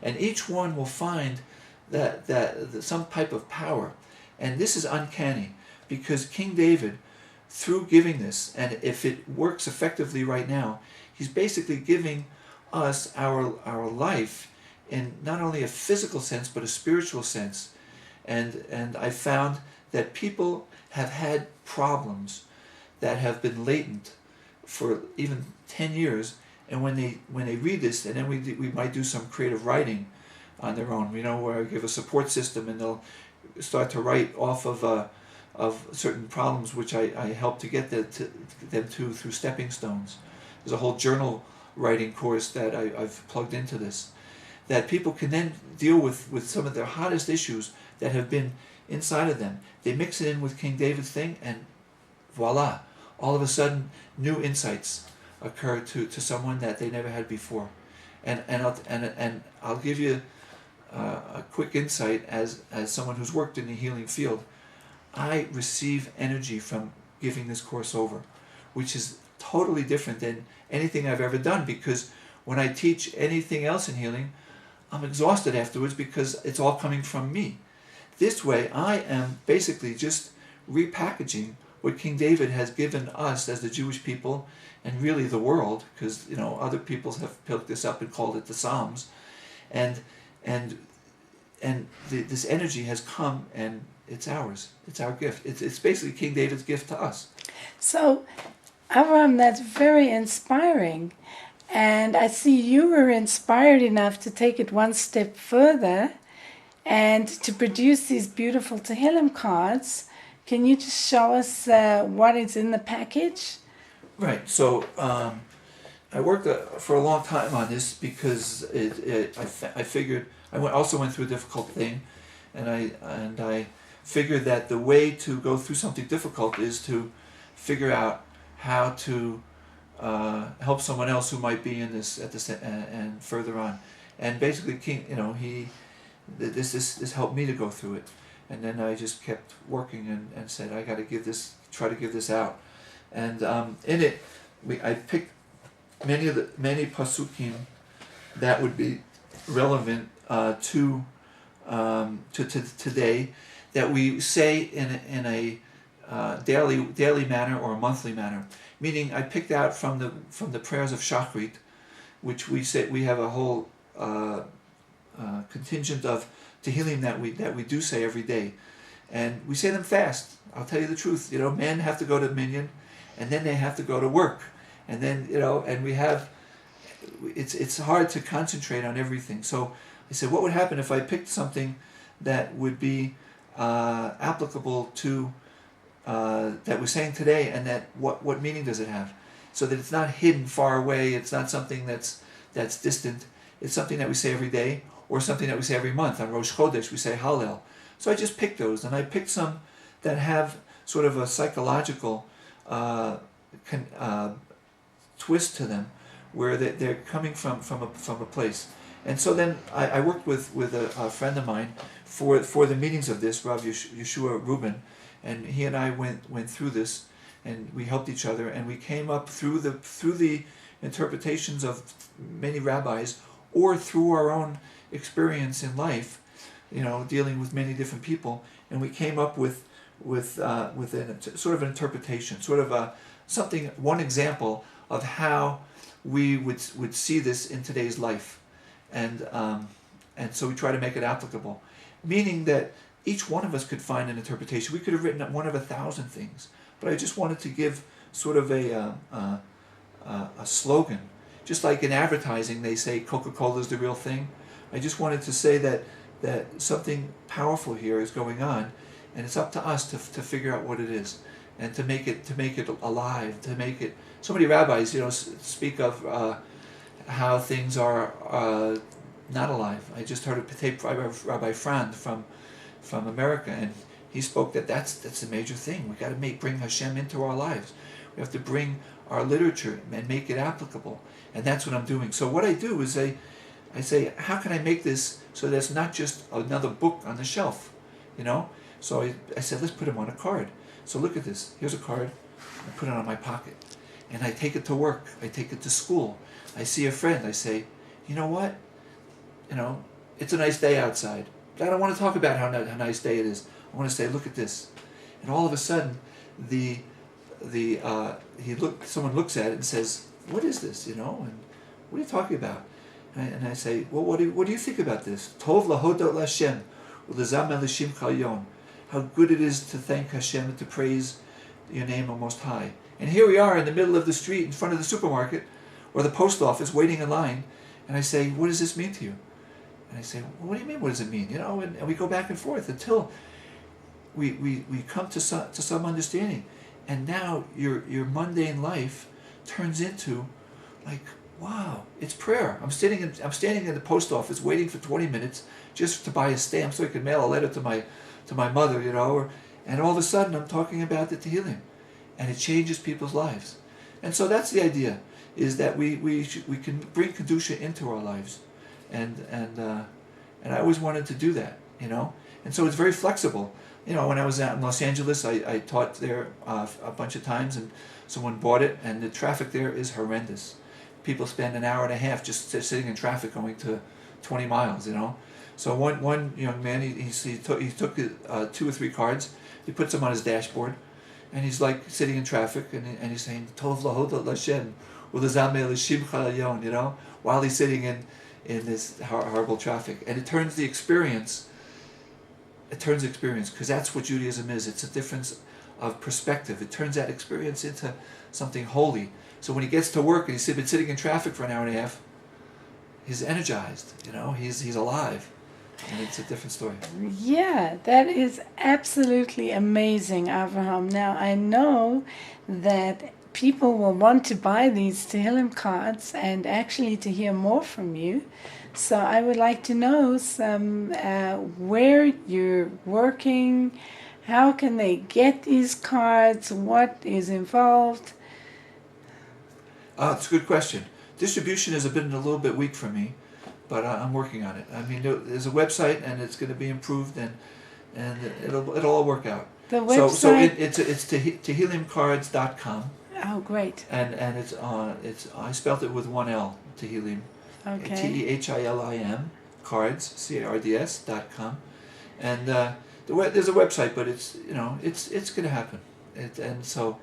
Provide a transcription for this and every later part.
And each one will find that some type of power. And this is uncanny, because King David, through giving this, and if it works effectively right now, he's basically giving us our life in not only a physical sense but a spiritual sense. And I found that people have had problems that have been latent for even 10 years, and when they read this, and then we might do some creative writing on their own, where I give a support system, and they'll start to write off of certain problems which I help to get them to through stepping stones. There's a whole journal writing course that I've plugged into this, that people can then deal with some of their hottest issues that have been inside of them. They mix it in with King David's thing, and voila, all of a sudden new insights occur to someone that they never had before. And I'll give you a quick insight as someone who's worked in the healing field. I receive energy from giving this course over, which is totally different than anything I've ever done, because when I teach anything else in healing, I'm exhausted afterwards because it's all coming from me. This way, I am basically just repackaging what King David has given us as the Jewish people, and really the world, because other peoples have picked this up and called it the Psalms, and this energy has come, and it's ours. It's our gift. It's basically King David's gift to us. So, Avram, that's very inspiring. And I see you were inspired enough to take it one step further and to produce these beautiful Tehilim cards. Can you just show us what is in the package? Right. So I worked for a long time on this because I figured I also went through a difficult thing, and I figured that the way to go through something difficult is to figure out how to help someone else who might be in this and further on. And basically, King, this helped me to go through it. And then I just kept working and said, I got to try to give this out. And in it, I picked many pasukim that would be relevant to today, that we say in a daily manner or a monthly manner. Meaning, I picked out from the prayers of Shachrit, which we say we have a whole contingent of Tehilim that we do say every day, and we say them fast. I'll tell you the truth. Men have to go to minyan, and then they have to go to work, and then and we have. It's hard to concentrate on everything. So I said, what would happen if I picked something that would be applicable to that we're saying today, and that what meaning does it have, so that it's not hidden far away. It's not something that's distant. It's something that we say every day, or something that we say every month. On Rosh Chodesh we say Hallel. So I just picked those, and I picked some that have sort of a psychological twist to them, where they're coming from a place. And so then I worked with a friend of mine for the meetings of this, Rav Yeshua Rubin, and he and I went through this, and we helped each other, and we came up through the interpretations of many rabbis, or through our own experience in life, dealing with many different people, and we came up with sort of an interpretation, sort of one example of how we would see this in today's life, and so we try to make it applicable, meaning that each one of us could find an interpretation. We could have written one of 1,000 things, but I just wanted to give sort of a slogan. Just like in advertising, they say Coca-Cola is the real thing. I just wanted to say that something powerful here is going on, and it's up to us to figure out what it is, and to make it alive, to make it. So many rabbis, speak of how things are not alive. I just heard a tape by Rabbi Frand from America, and he spoke that's a major thing. We got to bring Hashem into our lives. We have to bring our literature and make it applicable, and that's what I'm doing. So what I do is I say, how can I make this so that it's not just another book on the shelf, So I said, let's put them on a card. So look at this. Here's a card. I put it on my pocket, and I take it to work. I take it to school. I see a friend. I say, you know what? it's a nice day outside. I don't want to talk about how nice day it is. I want to say, look at this. And all of a sudden, someone looks at it and says, what is this, and what are you talking about? And I say, well, what do you think about this? Tov lahodot l'Hashem, u'lezameh l'shimcha yon. How good it is to thank Hashem and to praise your name, O Most High. And here we are in the middle of the street, in front of the supermarket, or the post office, waiting in line. And I say, what does this mean to you? And I say, well, what do you mean, what does it mean? And we go back and forth until we come to some understanding. And now your mundane life turns into like, wow, it's prayer. I'm standing in the post office waiting for 20 minutes just to buy a stamp so I can mail a letter to my mother, and all of a sudden I'm talking about the Tehilim, and it changes people's lives. And so that's the idea, is that we can bring Kedusha into our lives, and I always wanted to do that, and so it's very flexible. When I was out in Los Angeles, I taught there a bunch of times, and someone bought it, and the traffic there is horrendous. People spend an hour and a half just sitting in traffic going to 20 miles, So one young man, he took 2 or 3 cards, he puts them on his dashboard, and he's like sitting in traffic, and he's saying, Tov lahodot l'Hashem, u'lezameh l'shimcha yon, while he's sitting in this horrible traffic. And it turns experience, because that's what Judaism is. It's a difference of perspective. It turns that experience into something holy. So when he gets to work and he's been sitting in traffic for an hour and a half, he's energized, he's alive. And it's a different story. Yeah, that is absolutely amazing, Avraham. Now, I know that people will want to buy these Tehilim cards and actually to hear more from you. So I would like to know where you're working, how can they get these cards, what is involved? It's a good question. Distribution has been a little bit weak for me, but I'm working on it. I mean, there's a website, and it's going to be improved, and it'll all work out. The website. So it's tehilimcards.com. Oh, great. And it's I spelled it with one L, Tehilim. Okay. Tehilim cards.com, and there's a website, but it's going to happen. So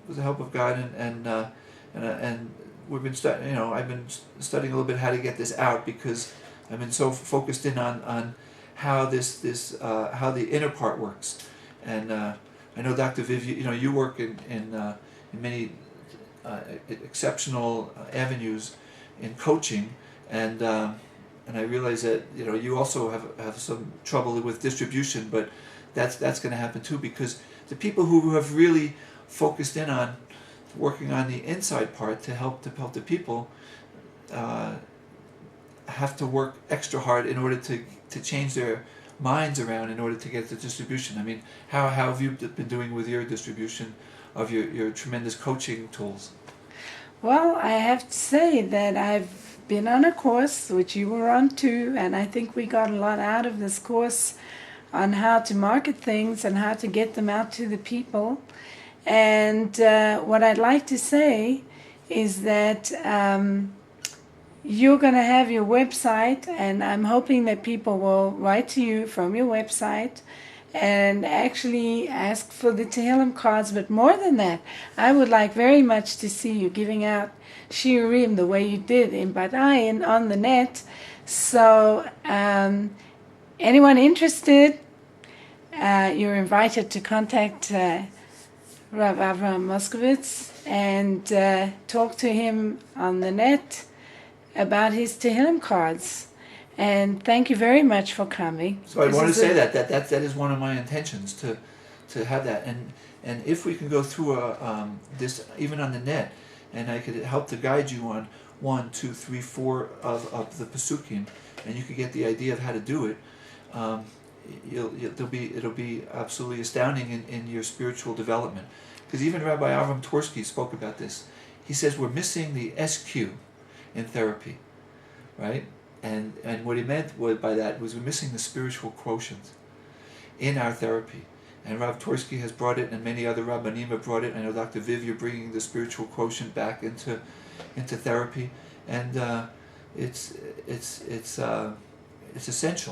with the help of God and we've been studying. I've been studying a little bit how to get this out, because I've been so focused in on how how the inner part works. And I know Dr. Vivienne, you work in many exceptional avenues in coaching, and I realize that you also have some trouble with distribution, but that's going to happen too, because the people who have really focused in on working on the inside part to help the people have to work extra hard in order to change their minds around in order to get the distribution. I mean, how have you been doing with your distribution of your tremendous coaching tools? Well, I have to say that I've been on a course, which you were on too, and I think we got a lot out of this course on how to market things and how to get them out to the people. And what I'd like to say is that you're going to have your website, and I'm hoping that people will write to you from your website and actually ask for the Tehilim cards. But more than that, I would like very much to see you giving out shiurim the way you did in Badai and on the net. So anyone interested, you're invited to contact Rav Avraham Moskowitz and talk to him on the net about his Tehilim cards. And thank you very much for coming. So I want to say that is one of my intentions, to have that, and if we can go through this even on the net, and I could help to guide you on 1, 2, 3, 4 of the Pesukim, and you could get the idea of how to do it. It'll be absolutely astounding in your spiritual development. Because even Rabbi Avram Tversky spoke about this. He says we're missing the SQ in therapy, right? And what he meant by that was we're missing the spiritual quotient in our therapy. And Rav Tversky has brought it, and many other Rabbanim have brought it. I know Dr. Viv, you're bringing the spiritual quotient back into therapy. And it's essential.